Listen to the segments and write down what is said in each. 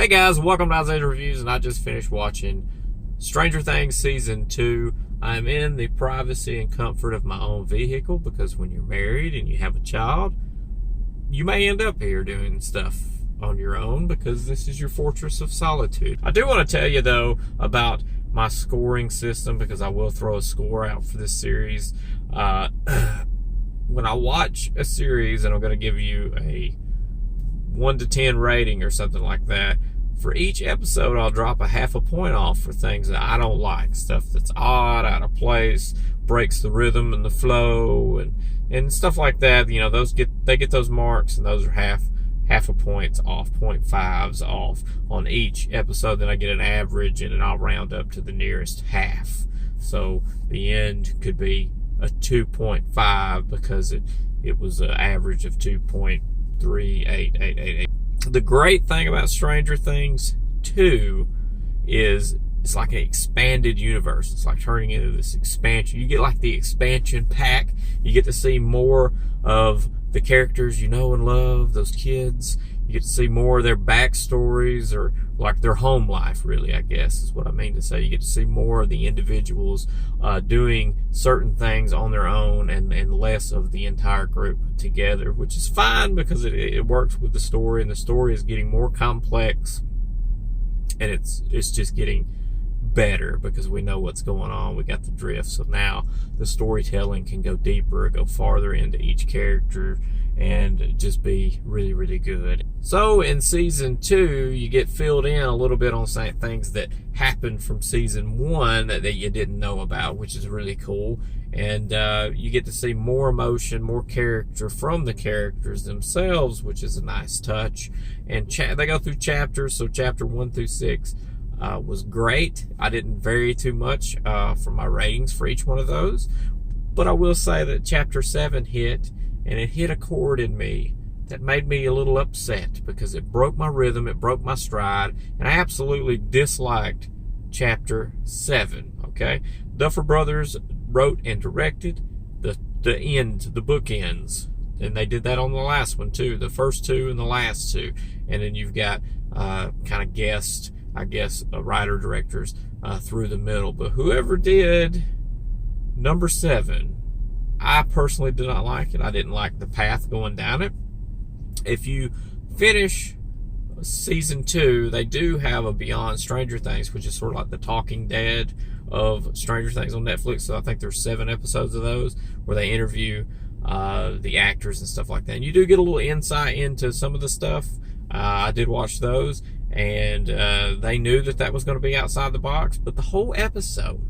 Hey guys, welcome to Isaiah's Reviews, and I just finished watching Stranger Things Season 2. I'm in the privacy and comfort of my own vehicle because when you're married and you have a child, you may end up here doing stuff on your own because this is your fortress of solitude. I do want to tell you though about my scoring system because I will throw a score out for this series. When I watch a series, and I'm going to give you a 1 to 10 rating or something like that, for each episode I'll drop a half a point off for things that I don't like, stuff that's odd, out of place, breaks the rhythm and the flow, and stuff like that. You know, they get those marks, and those are half a points off, 0.5s off on each episode. Then I get an average, and then I'll round up to the nearest half. So the end could be a 2.5 because it was an average of 2.3888. The great thing about Stranger Things 2 is it's like an expanded universe. It's like turning into this expansion. You get like the expansion pack. You get to see more of the characters you know and love, those kids. You get to see more of their backstories, or like their home life, really, I guess is what I mean to say. You get to see more of the individuals doing certain things on their own, and less of the entire group together, which is fine because it works with the story, and the story is getting more complex, and it's just getting better because we know what's going on. We got the drift, so now the storytelling can go deeper, go farther into each character, and just be really, really good. So in season 2, you get filled in a little bit on things that happened from season 1 that you didn't know about, which is really cool. And you get to see more emotion, more character from the characters themselves, which is a nice touch. And they go through chapters, so chapter 1 through 6 was great. I didn't vary too much from my ratings for each one of those, but I will say that chapter 7 hit, and it hit a chord in me that made me a little upset because it broke my rhythm, it broke my stride, and I absolutely disliked chapter 7, okay? Duffer Brothers wrote and directed the bookends, and they did that on the last one too, the first 2 and the last 2, and then you've got kind of guest, I guess, writer-directors through the middle. But whoever did number 7, I personally did not like it. I didn't like the path going down it. If you finish season 2, they do have a Beyond Stranger Things, which is sort of like the Talking Dead of Stranger Things on Netflix. So I think there's 7 episodes of those where they interview the actors and stuff like that. And you do get a little insight into some of the stuff. I did watch those, and they knew that was going to be outside the box. But the whole episode,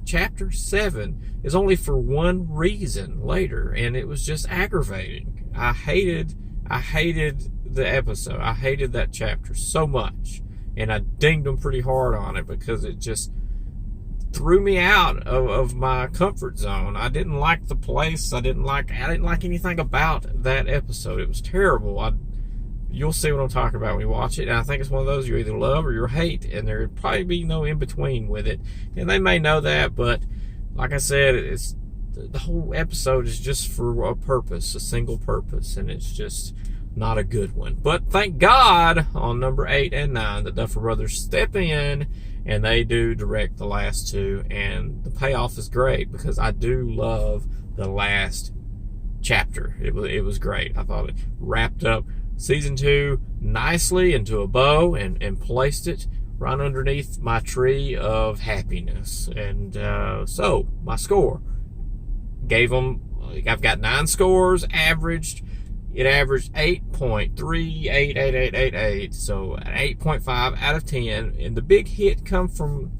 chapter 7, is only for one reason later, and it was just aggravating. I hated the episode. I hated that chapter so much, and I dinged them pretty hard on it because it just threw me out of my comfort zone. I didn't like the place. I didn't like anything about that episode. It was terrible. You'll see what I'm talking about when you watch it. And I think it's one of those you either love or you hate, and there'd probably be no in between with it. And they may know that, but like I said, the whole episode is just for a purpose, a single purpose, and it's just not a good one. But thank God on number 8 and 9, the Duffer Brothers step in, and they do direct the last 2, and the payoff is great because I do love the last chapter. It was great. I thought it wrapped up season 2 nicely into a bow and placed it right underneath my tree of happiness. And so my score gave them, I've got 9 scores averaged. It averaged 8.388888, so an 8.5 out of 10. And the big hit come from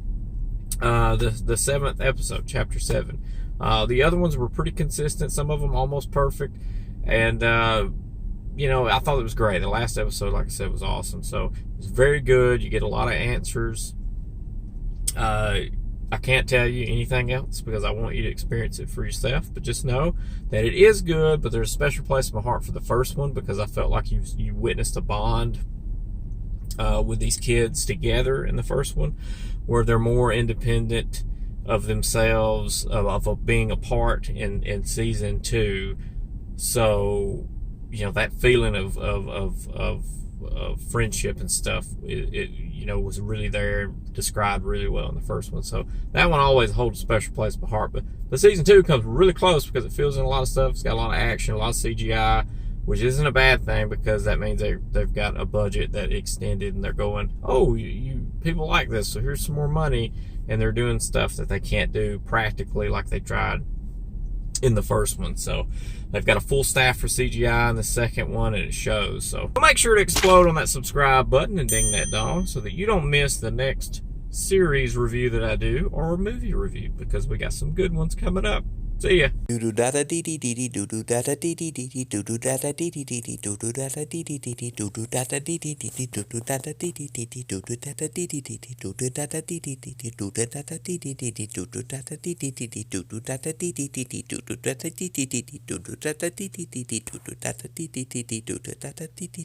the 7th episode, chapter 7. The other ones were pretty consistent, some of them almost perfect, and you know, I thought it was great. The last episode, like I said, was awesome. So it's very good. You get a lot of answers. I can't tell you anything else because I want you to experience it for yourself. But just know that it is good. But there's a special place in my heart for the first one because I felt like you witnessed a bond with these kids together in the first one, where they're more independent of themselves, of being apart in season 2. So, you know, that feeling of friendship and stuff, it was really there, described really well in the first one. So that one always holds a special place in my heart. But the season 2 comes really close because it fills in a lot of stuff. It's got a lot of action, a lot of CGI, which isn't a bad thing because that means they've got a budget that extended and they're going, oh, you people like this, so here's some more money, and they're doing stuff that they can't do practically like they tried in the first one. So they've got a full staff for CGI in the second one, and it shows. So make sure to explode on that subscribe button and ding that dong so that you don't miss the next series review that I do, or movie review, because we got some good ones coming up. See ya.